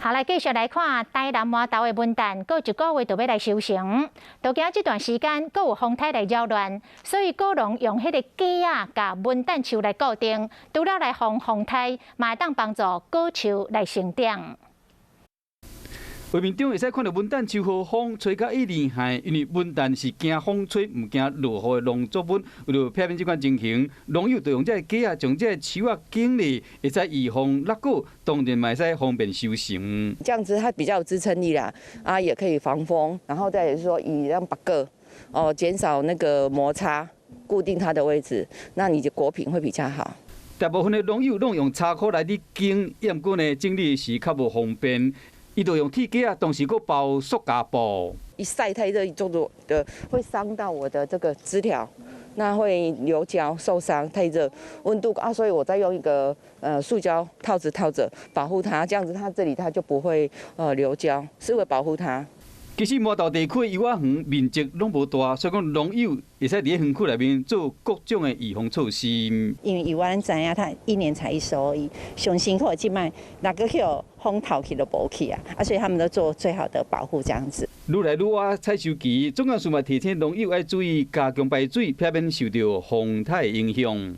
下来继续来看台南麻豆的文旦，过一个月就要来收成。都惊这段时间，阁有风台来扰乱，所以果农用迄个架啊，甲文旦树来固定，除了来防风台，嘛会当帮助果树来生长。画面中会使看到文旦树和风吹甲伊厉害，因为文旦是惊风吹，唔惊落雨的农作物。为了避免这款情形，农友就用这个架啊，将这个树啊建立，会使预防落果，当然嘛会使方便收成。这样子它比较有支撑力啦，也可以防风，然后再说以让把个减少那个摩擦，固定它的位置，那你的果品会比较好。大部分的农友拢用柴壳来去建，不过呢，整理是较无方便。伊就用铁架啊，同时佫包塑胶布。一晒太热，会伤到我的这个枝条，那会流胶受伤。太热，温度所以我再用一个塑胶套子套着保护它，这样子它这里它就不会流胶，是为保护它。其实麻豆地区油仔园面积拢无大，所以讲农友会使伫咧园区内面做各种的预防措施。因为油仔咱知影，它一年才一收而已，上辛苦的即摆哪个去风透去都无去啊，所以他们都做最好的保护这样子。愈来愈晚采收期，总干事嘛提醒农友要注意加强排水，避免受到风台影响。